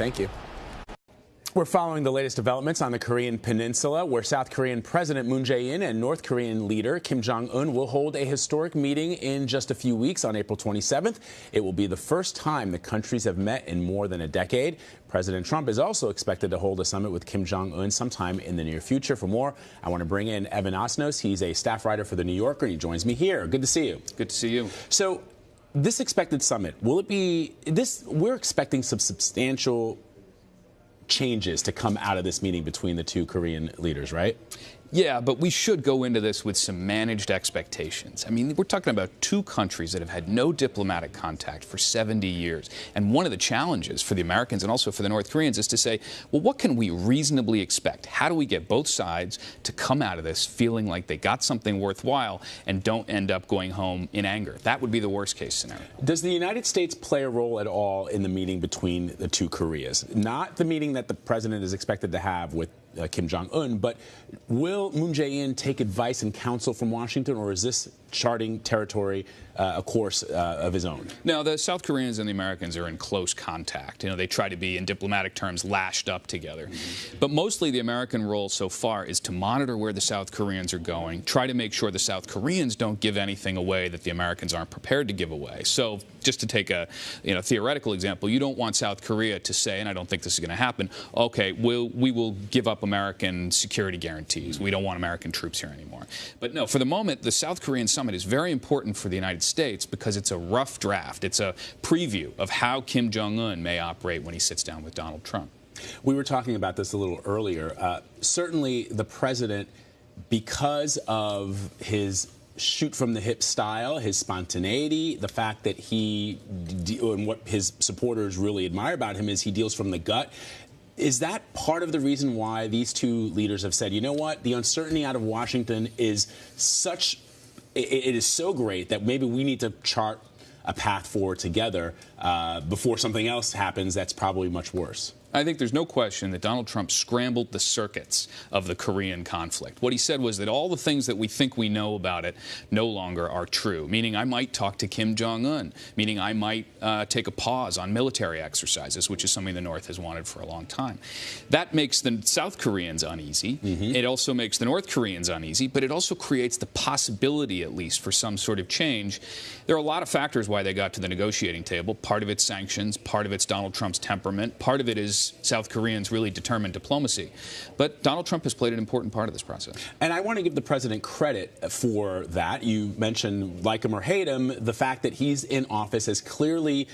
Thank you. We're following the latest developments on the Korean Peninsula, where South Korean President Moon Jae-in and North Korean leader Kim Jong-un will hold a historic meeting in just a few weeks on April 27th. It will be the first time the countries have met in more than a decade. President Trump is also expected to hold a summit with Kim Jong-un sometime in the near future. For more, I want to bring in Evan Osnos. He's a staff writer for The New Yorker, and he joins me here. Good to see you. Good to see you. So, this expected summit, will it be this? We're expecting some substantial changes to come out of this meeting between the two Korean leaders, right? Yeah, but we should go into this with some managed expectations. I mean, we're talking about two countries that have had no diplomatic contact for 70 years. And one of the challenges for the Americans and also for the North Koreans is to say, well, what can we reasonably expect? How do we get both sides to come out of this feeling like they got something worthwhile and don't end up going home in anger? That would be the worst case scenario. Does the United States play a role at all in the meeting between the two Koreas? Not the meeting that the president is expected to have with Kim Jong-un, but will Moon Jae-in take advice and counsel from Washington, or is this charting territory, a course of his own? No, the South Koreans and the Americans are in close contact. You know, they try to be, in diplomatic terms, lashed up together. But mostly the American role so far is to monitor where the South Koreans are going, try to make sure the South Koreans don't give anything away that the Americans aren't prepared to give away. So just to take a theoretical example, you don't want South Korea to say, and I don't think this is going to happen, okay, we will give up American security guarantees. We don't want American troops here anymore. But no, for the moment, the South Korean summit is very important for the United States because it's a rough draft. It's a preview of how Kim Jong-un may operate when he sits down with Donald Trump. We were talking about this a little earlier. Certainly the president, because of his shoot-from-the-hip style, his spontaneity, the fact that and what his supporters really admire about him is he deals from the gut. Is that part of the reason why these two leaders have said, you know what, the uncertainty out of Washington is such, it is so great that maybe we need to chart a path forward together before something else happens that's probably much worse? I think there's no question that Donald Trump scrambled the circuits of the Korean conflict. What he said was that all the things that we think we know about it no longer are true, meaning I might talk to Kim Jong-un, meaning I might take a pause on military exercises, which is something the North has wanted for a long time. That makes the South Koreans uneasy. It also makes the North Koreans uneasy, but it also creates the possibility, at least, for some sort of change. There are a lot of factors why they got to the negotiating table. Part of it's sanctions, part of it's Donald Trump's temperament, part of it is South Koreans' really determined diplomacy. But Donald Trump has played an important part of this process. And I want to give the president credit for that. You mentioned, like him or hate him, the fact that he's in office has clearly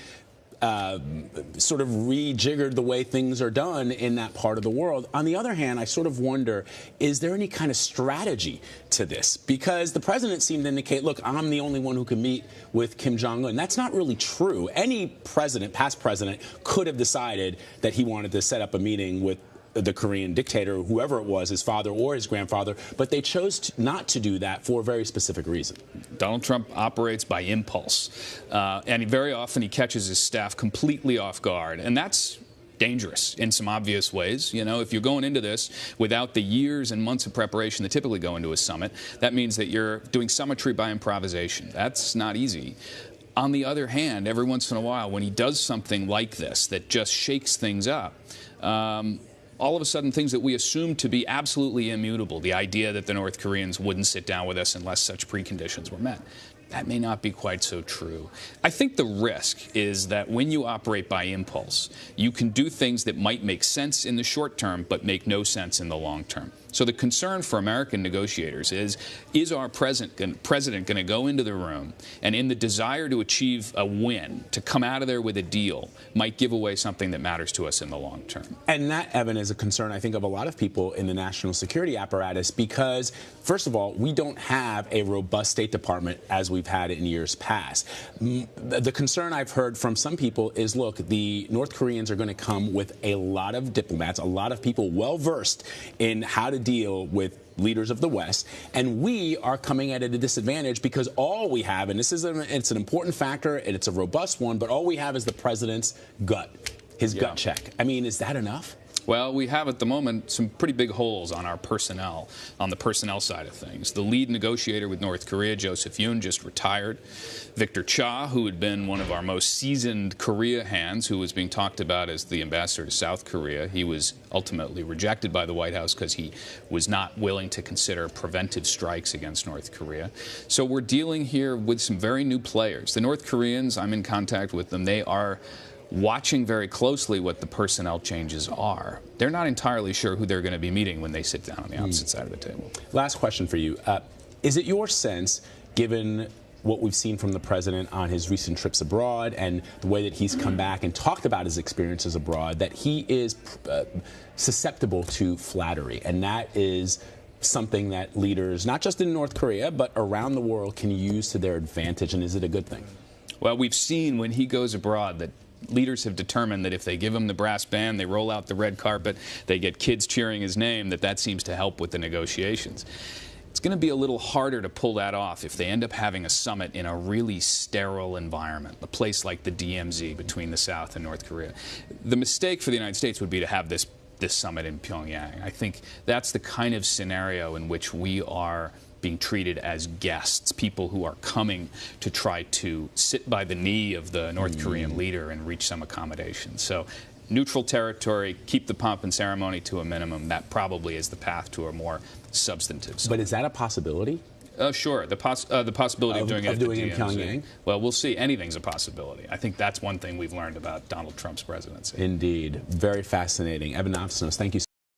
sort of rejiggered the way things are done in that part of the world. On the other hand, I sort of wonder, is there any kind of strategy to this? Because the president seemed to indicate, look, I'm the only one who can meet with Kim Jong-un. That's not really true. Any president, past president, could have decided that he wanted to set up a meeting with the Korean dictator, whoever it was, his father or his grandfather, but they chose not to do that for a very specific reason. Donald Trump operates by impulse, and very often he catches his staff completely off guard, and that's dangerous in some obvious ways. You know, if you're going into this without the years and months of preparation that typically go into a summit, that means that you're doing summitry by improvisation. That's not easy. On the other hand, every once in a while, when he does something like this that just shakes things up, all of a sudden things that we assumed to be absolutely immutable, the idea that the North Koreans wouldn't sit down with us unless such preconditions were met, that may not be quite so true. I think the risk is that when you operate by impulse, you can do things that might make sense in the short term but make no sense in the long term. So the concern for American negotiators is our president going to go into the room and in the desire to achieve a win, to come out of there with a deal, might give away something that matters to us in the long term. And that, Evan, is a concern, I think, of a lot of people in the national security apparatus because, first of all, we don't have a robust State Department as we've had in years past. The concern I've heard from some people is, look, the North Koreans are going to come with a lot of diplomats, a lot of people well-versed in how to deal with leaders of the West, and we are coming at a disadvantage because all we have, and it's an important factor and it's a robust one, but all we have is the president's gut, his gut check. I mean, is that enough? Well, we have at the moment some pretty big holes on our personnel, on the personnel side of things. The lead negotiator with North Korea, Joseph Yoon, just retired. Victor Cha, who had been one of our most seasoned Korea hands, who was being talked about as the ambassador to South Korea, he was ultimately rejected by the White House because he was not willing to consider preventive strikes against North Korea. So we're dealing here with some very new players. The North Koreans, I'm in contact with them, they are watching very closely what the personnel changes are. They're not entirely sure who they're going to be meeting when they sit down on the opposite side of the table. Last question for you. Is it your sense, given what we've seen from the president on his recent trips abroad and the way that he's come back and talked about his experiences abroad, that he is susceptible to flattery, and that is something that leaders, not just in North Korea, but around the world, can use to their advantage, and is it a good thing? Well, we've seen when he goes abroad that leaders have determined that if they give him the brass band, they roll out the red carpet, they get kids cheering his name, that seems to help with the negotiations. It's going to be a little harder to pull that off if they end up having a summit in a really sterile environment, a place like the DMZ between the South and North Korea. The mistake for the United States would be to have this summit in Pyongyang. I think that's the kind of scenario in which we are being treated as guests, people who are coming to try to sit by the knee of the North Korean leader and reach some accommodation. So neutral territory, keep the pomp and ceremony to a minimum. That probably is the path to a more substantive summit. But is that a possibility? Sure. The possibility of doing it at the DMZ. In Pyongyang? Well, we'll see. Anything's a possibility. I think that's one thing we've learned about Donald Trump's presidency. Indeed. Very fascinating. Evan Navasnos, thank you so much.